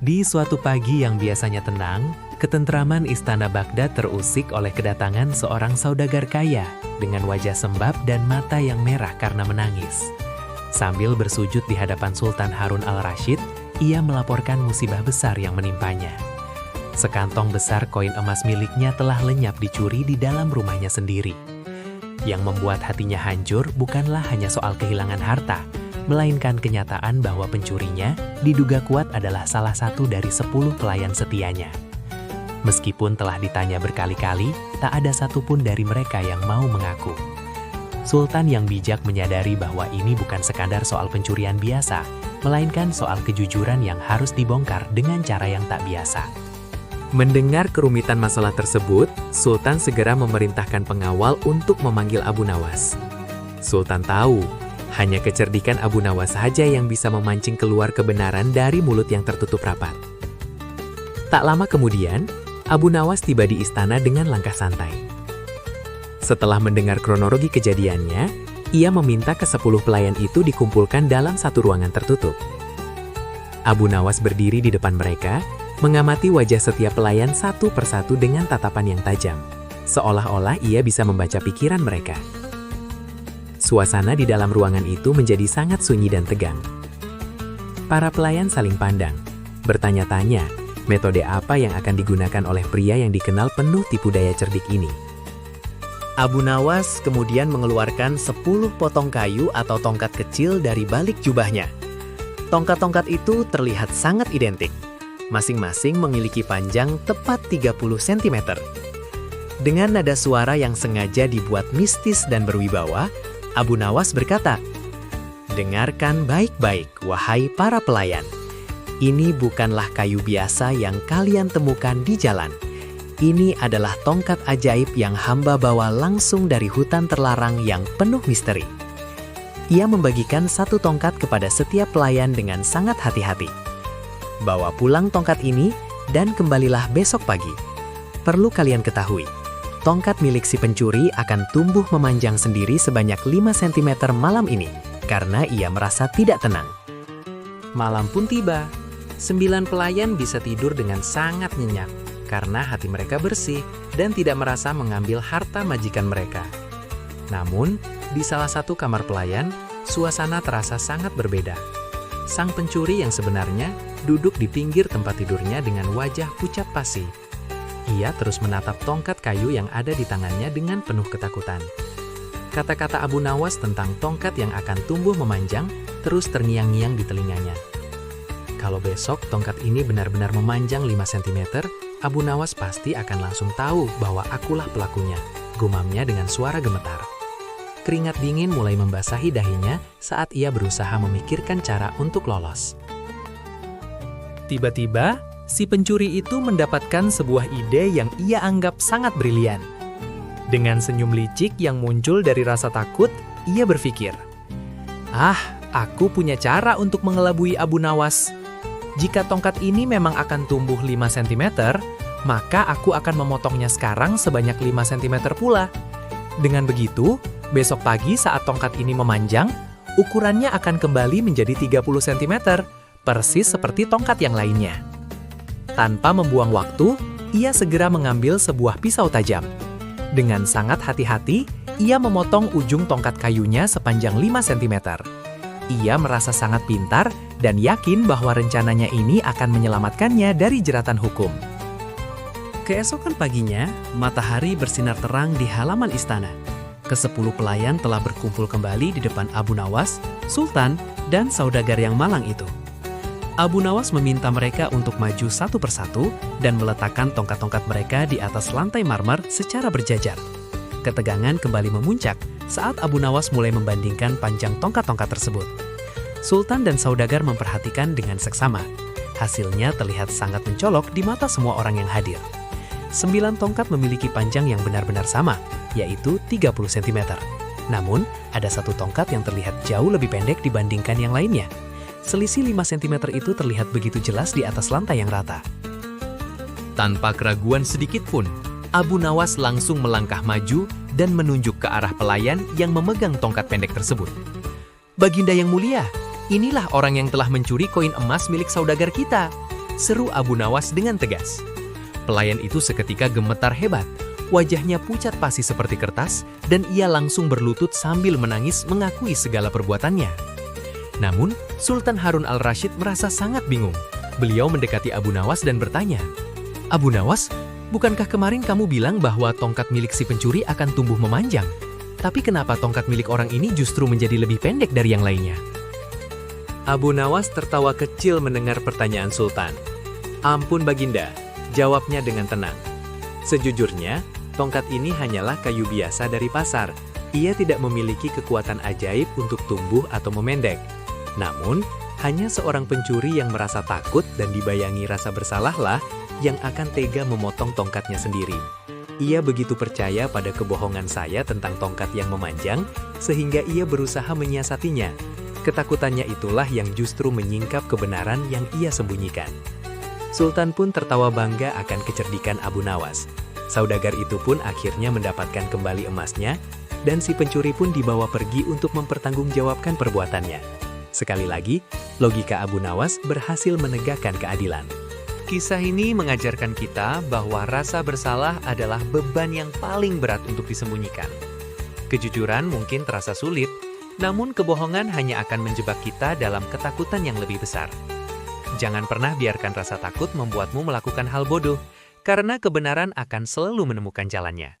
Di suatu pagi yang biasanya tenang, ketentraman istana Baghdad terusik oleh kedatangan seorang saudagar kaya dengan wajah sembab dan mata yang merah karena menangis. Sambil bersujud di hadapan Sultan Harun al-Rashid, ia melaporkan musibah besar yang menimpanya. Sekantong besar koin emas miliknya telah lenyap dicuri di dalam rumahnya sendiri. Yang membuat hatinya hancur bukanlah hanya soal kehilangan harta, melainkan kenyataan bahwa pencurinya diduga kuat adalah salah satu dari 10 pelayan setianya. Meskipun telah ditanya berkali-kali, tak ada satupun dari mereka yang mau mengaku. Sultan yang bijak menyadari bahwa ini bukan sekadar soal pencurian biasa, melainkan soal kejujuran yang harus dibongkar dengan cara yang tak biasa. Mendengar kerumitan masalah tersebut, Sultan segera memerintahkan pengawal untuk memanggil Abu Nawas. Sultan tahu, hanya kecerdikan Abu Nawas saja yang bisa memancing keluar kebenaran dari mulut yang tertutup rapat. Tak lama kemudian, Abu Nawas tiba di istana dengan langkah santai. Setelah mendengar kronologi kejadiannya, ia meminta ke-10 pelayan itu dikumpulkan dalam satu ruangan tertutup. Abu Nawas berdiri di depan mereka, mengamati wajah setiap pelayan satu persatu dengan tatapan yang tajam, seolah-olah ia bisa membaca pikiran mereka. Suasana di dalam ruangan itu menjadi sangat sunyi dan tegang. Para pelayan saling pandang, bertanya-tanya, metode apa yang akan digunakan oleh pria yang dikenal penuh tipu daya cerdik ini. Abu Nawas kemudian mengeluarkan 10 potong kayu atau tongkat kecil dari balik jubahnya. Tongkat-tongkat itu terlihat sangat identik. Masing-masing memiliki panjang tepat 30 cm. Dengan nada suara yang sengaja dibuat mistis dan berwibawa, Abu Nawas berkata, "Dengarkan baik-baik, wahai para pelayan. Ini bukanlah kayu biasa yang kalian temukan di jalan. Ini adalah tongkat ajaib yang hamba bawa langsung dari hutan terlarang yang penuh misteri." Ia membagikan satu tongkat kepada setiap pelayan dengan sangat hati-hati. "Bawa pulang tongkat ini dan kembalilah besok pagi. Perlu kalian ketahui, tongkat milik si pencuri akan tumbuh memanjang sendiri sebanyak 5 cm malam ini, karena ia merasa tidak tenang." Malam pun tiba. 9 pelayan bisa tidur dengan sangat nyenyak, karena hati mereka bersih dan tidak merasa mengambil harta majikan mereka. Namun, di salah satu kamar pelayan, suasana terasa sangat berbeda. Sang pencuri yang sebenarnya duduk di pinggir tempat tidurnya dengan wajah pucat pasi. Ia terus menatap tongkat kayu yang ada di tangannya dengan penuh ketakutan. Kata-kata Abu Nawas tentang tongkat yang akan tumbuh memanjang terus terngiang-ngiang di telinganya. Kalau besok tongkat ini benar-benar memanjang 5 cm, Abu Nawas pasti akan langsung tahu bahwa akulah pelakunya, gumamnya dengan suara gemetar. Keringat dingin mulai membasahi dahinya saat ia berusaha memikirkan cara untuk lolos. Tiba-tiba, si pencuri itu mendapatkan sebuah ide yang ia anggap sangat brilian. Dengan senyum licik yang muncul dari rasa takut, ia berpikir, aku punya cara untuk mengelabui Abu Nawas. Jika tongkat ini memang akan tumbuh 5 cm, maka aku akan memotongnya sekarang sebanyak 5 cm pula. Dengan begitu, besok pagi saat tongkat ini memanjang, ukurannya akan kembali menjadi 30 cm, persis seperti tongkat yang lainnya." Tanpa membuang waktu, ia segera mengambil sebuah pisau tajam. Dengan sangat hati-hati, ia memotong ujung tongkat kayunya sepanjang 5 cm. Ia merasa sangat pintar dan yakin bahwa rencananya ini akan menyelamatkannya dari jeratan hukum. Keesokan paginya, matahari bersinar terang di halaman istana. Ke-10 pelayan telah berkumpul kembali di depan Abu Nawas, Sultan, dan saudagar yang malang itu. Abu Nawas meminta mereka untuk maju satu persatu dan meletakkan tongkat-tongkat mereka di atas lantai marmer secara berjajar. Ketegangan kembali memuncak saat Abu Nawas mulai membandingkan panjang tongkat-tongkat tersebut. Sultan dan saudagar memperhatikan dengan seksama. Hasilnya terlihat sangat mencolok di mata semua orang yang hadir. 9 tongkat memiliki panjang yang benar-benar sama, yaitu 30 cm. Namun, ada satu tongkat yang terlihat jauh lebih pendek dibandingkan yang lainnya. Selisih 5 cm itu terlihat begitu jelas di atas lantai yang rata. Tanpa keraguan sedikit pun, Abu Nawas langsung melangkah maju dan menunjuk ke arah pelayan yang memegang tongkat pendek tersebut. "Baginda yang mulia, inilah orang yang telah mencuri koin emas milik saudagar kita. seru Abu Nawas dengan tegas. Pelayan itu seketika gemetar hebat. Wajahnya pucat pasi seperti kertas, dan ia langsung berlutut sambil menangis mengakui segala perbuatannya. Namun, Sultan Harun al-Rasyid merasa sangat bingung. Beliau mendekati Abu Nawas dan bertanya, "Abu Nawas, bukankah kemarin kamu bilang bahwa tongkat milik si pencuri akan tumbuh memanjang? Tapi kenapa tongkat milik orang ini justru menjadi lebih pendek dari yang lainnya?" Abu Nawas tertawa kecil mendengar pertanyaan Sultan. "Ampun Baginda," jawabnya dengan tenang. "Sejujurnya, tongkat ini hanyalah kayu biasa dari pasar. Ia tidak memiliki kekuatan ajaib untuk tumbuh atau memendek. Namun, hanya seorang pencuri yang merasa takut dan dibayangi rasa bersalahlah yang akan tega memotong tongkatnya sendiri. Ia begitu percaya pada kebohongan saya tentang tongkat yang memanjang, sehingga ia berusaha menyiasatinya. Ketakutannya itulah yang justru menyingkap kebenaran yang ia sembunyikan." Sultan pun tertawa bangga akan kecerdikan Abu Nawas. Saudagar itu pun akhirnya mendapatkan kembali emasnya, dan si pencuri pun dibawa pergi untuk mempertanggungjawabkan perbuatannya. Sekali lagi, logika Abu Nawas berhasil menegakkan keadilan. Kisah ini mengajarkan kita bahwa rasa bersalah adalah beban yang paling berat untuk disembunyikan. Kejujuran mungkin terasa sulit, namun kebohongan hanya akan menjebak kita dalam ketakutan yang lebih besar. Jangan pernah biarkan rasa takut membuatmu melakukan hal bodoh, karena kebenaran akan selalu menemukan jalannya.